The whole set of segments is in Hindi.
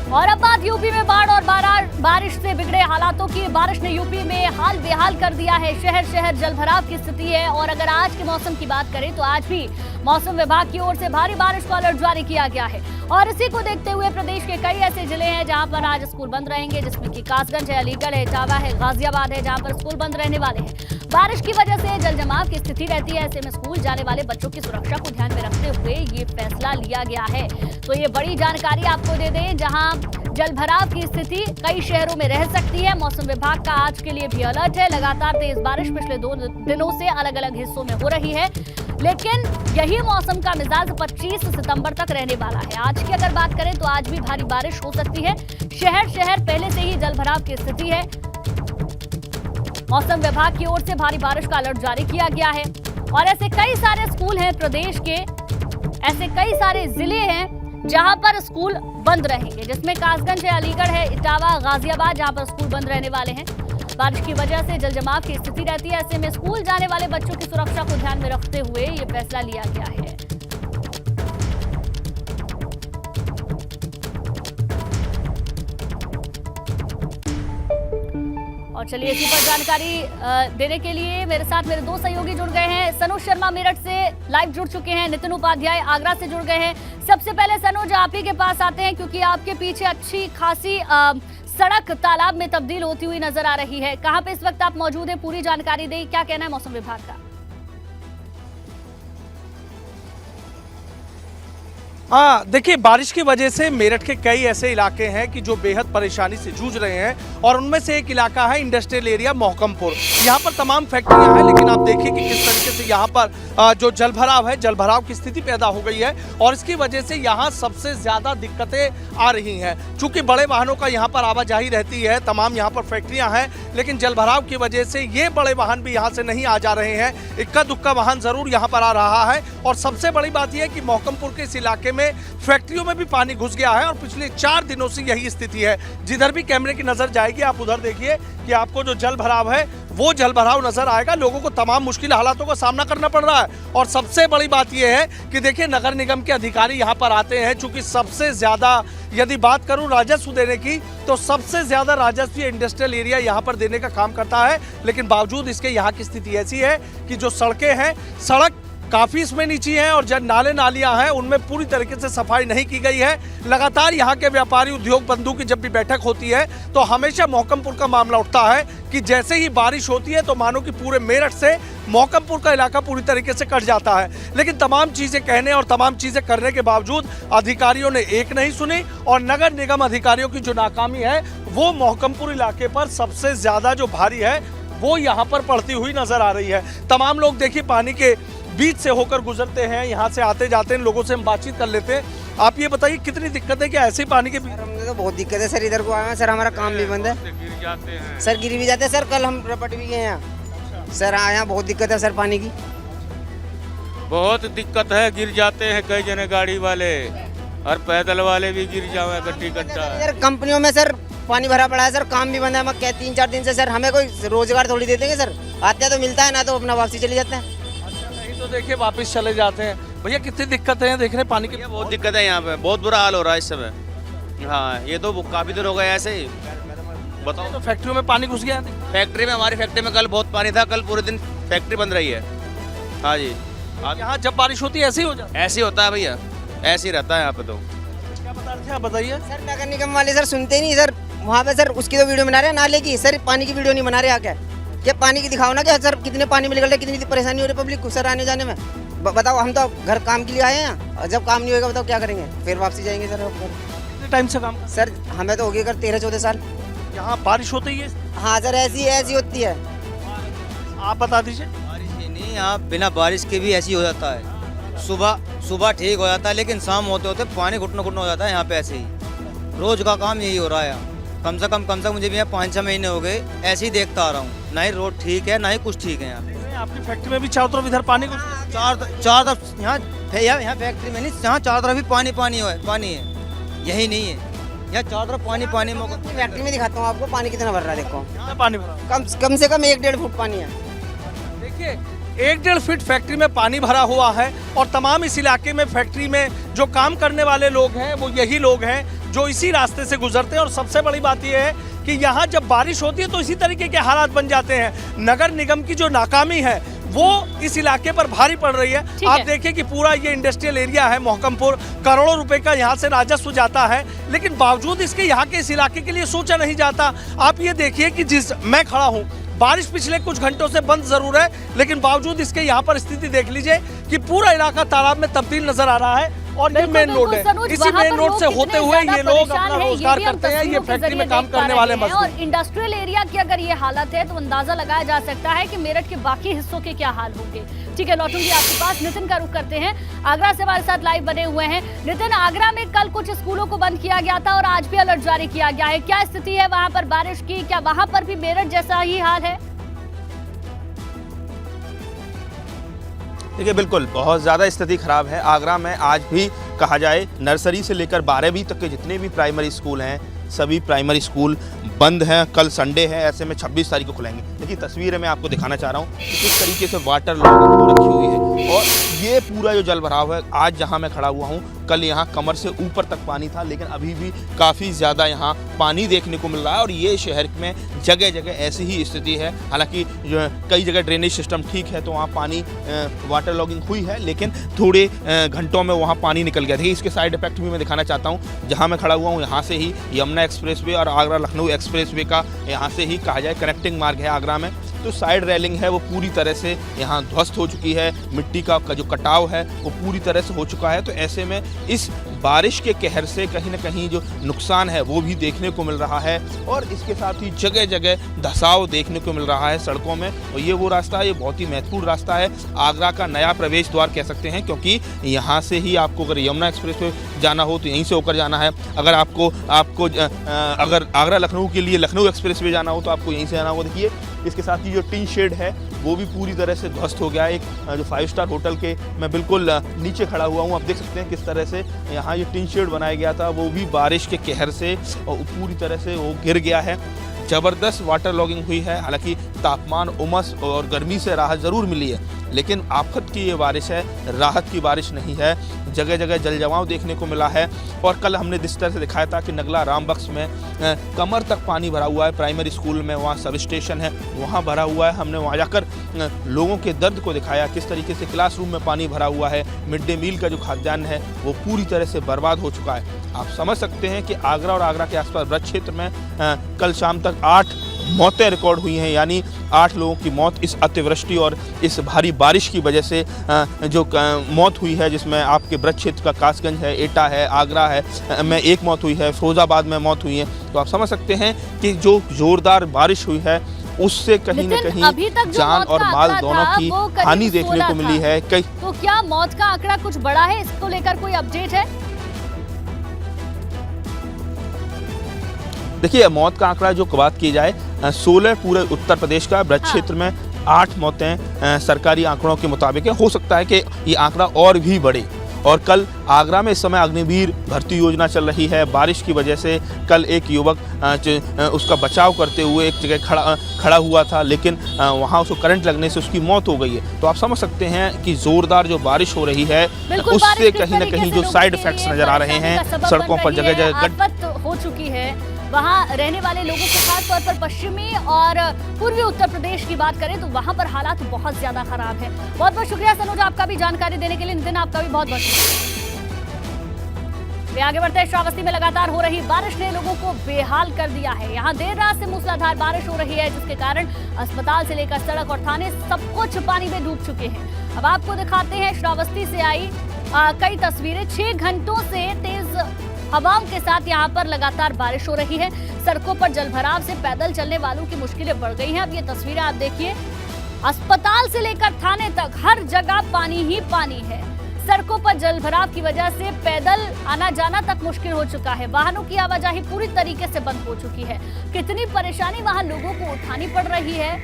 और अब बात यूपी में बाढ़ और बारिश से बिगड़े हालातों की। बारिश ने यूपी में हाल बेहाल कर दिया है। शहर शहर जलभराव की स्थिति है। और अगर आज के मौसम की बात करें तो आज भी मौसम विभाग की ओर से भारी बारिश का अलर्ट जारी किया गया है। और इसी को देखते हुए प्रदेश के कई ऐसे जिले हैं जहां पर आज स्कूल बंद रहेंगे, जिसमें कि कासगंज है, अलीगढ़ है, इटावा है, गाजियाबाद है, जहां पर स्कूल बंद रहने वाले हैं। बारिश की वजह से जल जमाव की स्थिति रहती है। ऐसे में स्कूल जाने वाले बच्चों की सुरक्षा को ध्यान में रखते हुए ये फैसला लिया गया है। तो ये बड़ी जानकारी आपको दे दें, जहां जल भराव की स्थिति कई शहरों में रह सकती है। मौसम विभाग का आज के लिए भी अलर्ट है। लगातार तेज बारिश पिछले 2 दिनों से अलग अलग हिस्सों में हो रही है, लेकिन यही मौसम का मिजाज 25 सितंबर तक रहने वाला है। आज की अगर बात करें तो आज भी भारी बारिश हो सकती है। शहर शहर पहले से ही जल भराव की स्थिति है। मौसम विभाग की ओर से भारी बारिश का अलर्ट जारी किया गया है। और ऐसे कई सारे स्कूल हैं प्रदेश के, ऐसे कई सारे जिले हैं जहां पर स्कूल बंद रहेंगे, जिसमें कासगंज है, अलीगढ़ है, इटावा, गाजियाबाद, जहां पर स्कूल बंद रहने वाले हैं। बारिश की वजह से जल जमाव की स्थिति रहती है। ऐसे में स्कूल जाने वाले बच्चों की सुरक्षा को ध्यान में रखते हुए ये फैसला लिया गया है। और चलिए इसी पर जानकारी देने के लिए मेरे साथ मेरे 2 सहयोगी जुड़ गए हैं। सनुज शर्मा मेरठ से लाइव जुड़ चुके हैं, नितिन उपाध्याय आगरा से जुड़ गए हैं। सबसे पहले सनुज, आप ही के पास आते हैं, क्योंकि आपके पीछे अच्छी खासी सड़क तालाब में तब्दील होती हुई नजर आ रही है। कहां पे इस वक्त आप मौजूद हैं, पूरी जानकारी दें, क्या कहना है मौसम विभाग का? हाँ, देखिए, बारिश की वजह से मेरठ के कई ऐसे इलाके हैं कि जो बेहद परेशानी से जूझ रहे हैं। और उनमें से एक इलाका है इंडस्ट्रियल एरिया मोहकमपुर। यहाँ पर तमाम फैक्ट्रियां हैं, लेकिन आप देखिए कि किस तरीके से यहाँ पर जो जलभराव है, जलभराव की स्थिति पैदा हो गई है। और इसकी वजह से यहाँ सबसे ज़्यादा दिक्कतें आ रही हैं। चूँकि बड़े वाहनों का यहाँ पर आवाजाही रहती है, तमाम यहाँ पर फैक्ट्रियाँ हैं, लेकिन जलभराव की वजह से ये बड़े वाहन भी यहाँ से नहीं आ जा रहे हैं। इक्का दुक्का वाहन ज़रूर यहाँ पर आ रहा है। और सबसे बड़ी बात यह है कि मोहकमपुर के इस इलाके में फैक्ट्रियों में भी पानी घुस गया है। और पिछले 4 दिनों से यही स्थिति है। जिधर भी कैमरे की नजर जाएगी, आप उधर देखिए कि आपको जो जल भराव है वो जल भराव नजर आएगा। लोगों को तमाम मुश्किल हालातों का सामना करना पड़ रहा है। और सबसे बड़ी बात यह है कि देखिए, नगर निगम के अधिकारी यहाँ पर आते हैं। चूंकि सबसे ज्यादा यदि बात करूं राजस्व देने की, तो सबसे ज्यादा राजस्व इंडस्ट्रियल एरिया यहाँ पर देने का काम करता है। लेकिन बावजूद इसके यहाँ की स्थिति ऐसी है कि जो सड़कें हैं, सड़क काफ़ी इसमें नीची है। और जब नाले नालियां हैं, उनमें पूरी तरीके से सफाई नहीं की गई है। लगातार यहाँ के व्यापारी उद्योग बंधु की जब भी बैठक होती है तो हमेशा मोहकमपुर का मामला उठता है कि जैसे ही बारिश होती है तो मानो कि पूरे मेरठ से मोहकमपुर का इलाका पूरी तरीके से कट जाता है। लेकिन तमाम चीज़ें कहने और तमाम चीज़ें करने के बावजूद अधिकारियों ने एक नहीं सुनी। और नगर निगम अधिकारियों की जो नाकामी है वो मोहकमपुर इलाके पर सबसे ज़्यादा जो भारी है वो यहाँ पर पड़ती हुई नजर आ रही है। तमाम लोग देखिए पानी के बीच से होकर गुजरते हैं, यहाँ से आते जाते हैं, लोगों से हम बातचीत कर लेते हैं। आप ये बताइए कितनी दिक्कत है, क्या ऐसे ही पानी के बीच? हमने तो बहुत दिक्कत है सर, इधर को आए हैं सर, हमारा काम भी बंद है। गिर जाते हैं सर, गिर भी जाते हैं सर, कल हम रपट भी गए यहाँ सर। हाँ, यहाँ बहुत दिक्कत है सर, पानी की बहुत दिक्कत है। गिर जाते हैं कई जने, गाड़ी वाले और पैदल वाले भी गिर जाए गड्ढी गड्ढा। सर कंपनियों में सर पानी भरा पड़ा है सर, काम भी बंद है। हम क्या 3-4 दिन से सर, हमें कोई रोजगार थोड़ी दे देंगे सर। आते हैं तो मिलता है, ना तो अपना वापसी चले जाते हैं। तो देखिए वापस चले जाते हैं। भैया कितनी दिक्कत है देख रहे पानी की? बहुत दिक्कत है यहाँ पे, बहुत बुरा हाल हो रहा है इस समय। हाँ, ये तो काफी दिन हो गए ऐसे ही। बताओ, तो फैक्ट्रियों में पानी घुस गया? फैक्ट्री में, हमारी फैक्ट्री में कल बहुत पानी था। कल पूरे दिन फैक्ट्री बंद रही है। हाँ जी, यहाँ जब बारिश होती है ऐसे ही हो जाता है? ऐसे ही होता है भैया, ऐसे ही रहता है यहाँ पे। तो क्या बता रहे थे आप, बताइए। सर नगर निगम वाले सर सुनते ही नहीं सर। वहाँ पे सर उसकी तो वीडियो बना रहे हैं, नाले की सर, पानी की वीडियो नहीं बना रहे। आके क्या पानी की दिखाओ ना, क्या सर कितने पानी में निकल रहे, कितनी परेशानी हो रही पब्लिक को सर आने जाने में। बताओ, हम तो घर काम के लिए आए हैं, और जब काम नहीं होगा बताओ क्या करेंगे, फिर वापसी जाएंगे सर। कितने टाइम से काम? सर हमें तो हो गया 13-14 साल। यहाँ बारिश होती है? हाँ सर, ऐसी होती है। आप बता दीजिए। बारिश ही नहीं, यहाँ बिना बारिश के भी ऐसी हो जाता है। सुबह ठीक हो जाता है, लेकिन शाम होते होते पानी घुटना घुटना हो जाता है यहाँ पे। ऐसे ही रोज का काम यही हो रहा है। कम से कम मुझे भी यहाँ 5-6 महीने हो गए ऐसे ही देखता आ रहा हूँ। ना ही रोड ठीक है, ना ही कुछ ठीक है यहाँ। आपकी फैक्ट्री में भी चारों तरफ इधर पानी चार तरफ यहाँ फैक्ट्री में नहीं, यहाँ चारों तरफ भी पानी है। यही नहीं है, यहाँ चारों तरफ पानी। फैक्ट्री में दिखाता हूँ आपको पानी कितना भर रहा है। देखो पानी भरा, कम से कम 1-1.5 फुट पानी है। देखिए 1-1.5 फीट फैक्ट्री में पानी भरा हुआ है। और तमाम इस इलाके में फैक्ट्री में जो काम करने वाले लोग हैं वो यही लोग हैं जो इसी रास्ते से गुजरते हैं। और सबसे बड़ी बात यह है कि यहाँ जब बारिश होती है तो इसी तरीके के हालात बन जाते हैं। नगर निगम की जो नाकामी है वो इस इलाके पर भारी पड़ रही है। आप देखिए कि पूरा ये इंडस्ट्रियल एरिया है मोहकमपुर, करोड़ों रुपए का यहाँ से राजस्व जाता है, लेकिन बावजूद इसके यहाँ के इस इलाके के लिए सोचा नहीं जाता। आप ये देखिए कि मैं खड़ा हूँ, बारिश पिछले कुछ घंटों से बंद जरूर है, लेकिन बावजूद इसके यहाँ पर स्थिति देख लीजिए कि पूरा इलाका तालाब में तब्दील नजर आ रहा है। और ये मेन रोड है, इसी मेन रोड से होते हुए ये लोग अपना रोजगार करते हैं, ये फैक्ट्री में काम करने वाले मजदूर। और इंडस्ट्रियल एरिया की अगर ये हालत है तो अंदाजा लगाया जा सकता है कि मेरठ के बाकी हिस्सों के क्या हाल होंगे। ठीक है, लौटूंगी आपके पास। नितिन का रुख करते हैं, आगरा से हमारे साथ लाइव बने हुए हैं। नितिन, आगरा में कल कुछ स्कूलों को बंद किया गया था और आज भी अलर्ट जारी किया गया है, क्या स्थिति है वहाँ पर बारिश की? क्या वहाँ पर भी मेरठ जैसा ही हाल है? देखिए, बिल्कुल बहुत ज़्यादा स्थिति खराब है। आगरा में आज भी कहा जाए नर्सरी से लेकर 12वीं तक के जितने भी प्राइमरी स्कूल हैं, सभी प्राइमरी स्कूल बंद हैं। कल संडे है, ऐसे में 26 तारीख को खुलेंगे। देखिए तस्वीरें मैं आपको दिखाना चाह रहा हूँ कि किस तरीके से वाटर लॉगिंग हो रखी हुई है। और ये पूरा जो जल भराव है, आज जहाँ मैं खड़ा हुआ हूँ, कल यहाँ कमर से ऊपर तक पानी था, लेकिन अभी भी काफ़ी ज़्यादा यहाँ पानी देखने को मिल रहा है। और ये शहर में जगह जगह ऐसी ही स्थिति है। हालांकि कई जगह ड्रेनेज सिस्टम ठीक है तो वहाँ पानी वाटर लॉगिंग हुई है, लेकिन थोड़े घंटों में वहाँ पानी निकल गया। देखिए इसके साइड इफेक्ट भी मैं दिखाना चाहता हूँ। जहाँ मैं खड़ा हुआ हूँ यहाँ से ही यमुना एक्सप्रेसवे और आगरा लखनऊ एक्सप्रेसवे का यहाँ से ही कहा जाए कनेक्टिंग मार्ग है आगरा में। तो साइड रेलिंग है वो पूरी तरह से यहाँ ध्वस्त हो चुकी है। मिट्टी का जो कटाव है वो पूरी तरह से हो चुका है। तो ऐसे में इस बारिश के कहर से कहीं ना कहीं जो नुकसान है वो भी देखने को मिल रहा है। और इसके साथ ही जगह जगह धसाव देखने को मिल रहा है सड़कों में। और ये वो रास्ता है, ये बहुत ही महत्वपूर्ण रास्ता है, आगरा का नया प्रवेश द्वार कह सकते हैं, क्योंकि यहाँ से ही आपको अगर यमुना एक्सप्रेस पे जाना हो तो यहीं से होकर जाना है। अगर आपको अगर आगरा लखनऊ के लिए लखनऊ एक्सप्रेस वे जाना हो तो आपको यहीं से जाना होगा। देखिए इसके साथ ही जो टीन शेड है वो भी पूरी तरह से ध्वस्त हो गया है। एक जो 5 स्टार होटल के मैं बिल्कुल नीचे खड़ा हुआ हूँ, आप देख सकते हैं किस तरह से यहाँ ये टीन शेड बनाया गया था वो भी बारिश के कहर से और पूरी तरह से वो गिर गया है। ज़बरदस्त वाटर लॉगिंग हुई है। हालांकि तापमान, उमस और गर्मी से राहत ज़रूर मिली है, लेकिन आफत की ये बारिश है, राहत की बारिश नहीं है। जगह जगह जल जमाव देखने को मिला है। और कल हमने जिस तरह से दिखाया था कि नगला रामबख्श में कमर तक पानी भरा हुआ है, प्राइमरी स्कूल में वहाँ सब स्टेशन है वहाँ भरा हुआ है। हमने वहाँ जाकर लोगों के दर्द को दिखाया, किस तरीके से क्लासरूम में पानी भरा हुआ है। मिड डे मील का जो खाद्यान्न है वो पूरी तरह से बर्बाद हो चुका है। आप समझ सकते हैं कि आगरा और आगरा के आसपास ब्रज क्षेत्र में कल शाम तक 8 मौतें रिकॉर्ड हुई हैं, यानी 8 लोगों की मौत इस अतिवृष्टि और इस भारी बारिश की वजह से जो मौत हुई है, जिसमें आपके ब्रज क्षेत्र का कासगंज है, एटा है, आगरा है में 1 मौत हुई है, फिरोजाबाद में मौत हुई है। तो आप समझ सकते हैं कि जो जोरदार बारिश हुई है उससे कहीं न कहीं जान और माल दोनों की हानि देखने को मिली है। तो क्या मौत का आंकड़ा कुछ बड़ा है, इसको लेकर कोई अपडेट है? देखिए मौत का आंकड़ा जो बात की जाए 16 पूरे उत्तर प्रदेश का, ब्रज क्षेत्र में 8 मौतें सरकारी आंकड़ों के मुताबिक है। हो सकता है कि ये आंकड़ा और भी बढ़े। और कल आगरा में इस समय अग्निवीर भर्ती योजना चल रही है। बारिश की वजह से कल एक युवक उसका बचाव करते हुए एक जगह खड़ा हुआ था, लेकिन वहाँ उसको करंट लगने से उसकी मौत हो गई है। तो आप समझ सकते हैं कि जोरदार जो बारिश हो रही है उससे कहीं ना कहीं जो साइड इफेक्ट्स नजर आ रहे हैं सड़कों पर जगह जगह गड्ढे हो चुकी है। वहाँ रहने वाले लोगों को खास तौर पर पश्चिमी और पूर्वी उत्तर प्रदेश की बात करें तो वहाँ पर हालात बहुत ज्यादा खराब है। बहुत बहुत शुक्रिया सनोज आपका भी जानकारी देने के लिए। नितिन आपका भी बहुत बहुत शुक्रिया। आगे बढ़ते हैं, श्रावस्ती में लगातार हो रही बारिश ने लोगों को बेहाल कर दिया है। यहाँ देर रात से मूसलाधार बारिश हो रही है, जिसके कारण अस्पताल से लेकर सड़क और थाने सब कुछ पानी में डूब चुके हैं। अब आपको दिखाते हैं श्रावस्ती से आई कई तस्वीरें। 6 घंटों से तेज हवाओं के साथ यहाँ पर लगातार बारिश हो रही है। सड़कों पर जलभराव से पैदल चलने वालों की मुश्किलें बढ़ गई हैं। अब ये तस्वीरें आप देखिए, अस्पताल से लेकर थाने तक हर जगह पानी ही पानी है। सड़कों पर जलभराव की वजह से पैदल आना जाना तक मुश्किल हो चुका है। वाहनों की आवाजाही पूरी तरीके से बंद हो चुकी है। कितनी परेशानी वहां लोगों को उठानी पड़ रही है,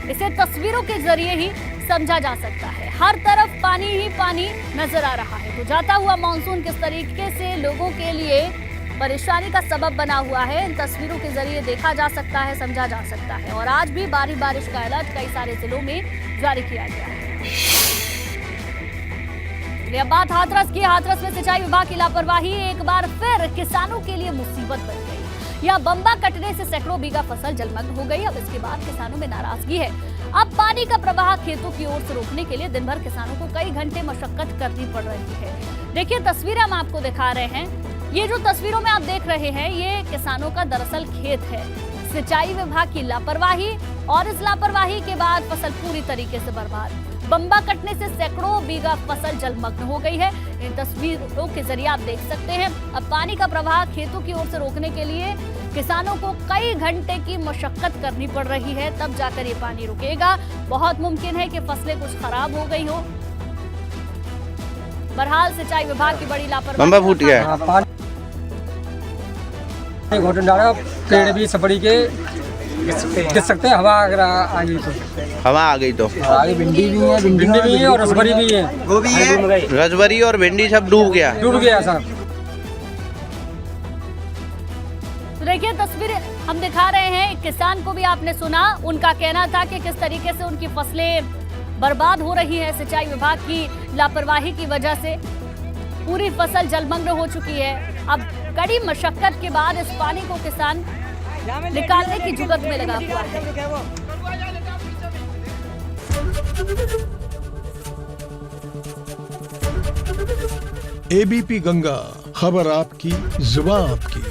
इसे तस्वीरों के जरिए ही समझा जा सकता है। हर तरफ पानी ही पानी नजर आ रहा है। तो जाता हुआ मानसून किस तरीके से लोगों के लिए परेशानी का सबब बना हुआ है, इन तस्वीरों के जरिए देखा जा सकता है, समझा जा सकता है। और आज भी भारी बारिश का अलर्ट कई सारे जिलों में जारी किया गया है। चलिए अब बात हाथरस की। हाथरस में सिंचाई विभाग की लापरवाही एक बार फिर किसानों के लिए मुसीबत बन गई। यहाँ बम्बा कटने से सैकड़ों बीघा फसल जलमग्न हो गई। अब इसके बाद किसानों में नाराजगी है। अब पानी का प्रवाह खेतों की ओर से रोकने के लिए दिन भर किसानों को कई घंटे मशक्कत करनी पड़ रही है। देखिए तस्वीरें हम आपको दिखा रहे हैं। ये जो तस्वीरों में आप देख रहे हैं ये किसानों का दरअसल खेत है। सिंचाई विभाग की लापरवाही और इस लापरवाही के बाद फसल पूरी तरीके से बर्बाद। बम्बा कटने से सैकड़ों बीघा फसल जलमग्न हो गई है। इन तस्वीरों के जरिए आप देख सकते हैं। अब पानी का प्रवाह खेतों की ओर से रोकने के लिए किसानों को कई घंटे की मशक्कत करनी पड़ रही है, तब जाकर ये पानी रुकेगा। बहुत मुमकिन है कि फसलें कुछ खराब हो गई हो। बहरहाल सिंचाई विभाग की बड़ी लापरवाही। बम्बा फूट गया, घोटन डाला, पेड़ भी सपड़ी के गिर सकते हैं। हवा अगर आ गई तो, हवा आ गई तो आगे भिंडी भी है और रसभरी भी है, गोभी है, रसभरी और भिंडी सब डूब गया साहब। तो देखिए तस्वीरें हम दिखा रहे हैं। एक किसान को भी आपने सुना, उनका कहना था कि किस तरीके से उनकी फसलें बर्बाद हो रही है सिंचाई विभाग की लापरवाही की वजह से। पूरी फसल जलमग्न हो चुकी है। अब कड़ी मशक्कत के बाद इस पानी को किसान निकालने की जुगत में लगा हुआ है। एबीपी गंगा, खबर आपकी, जुबान आपकी।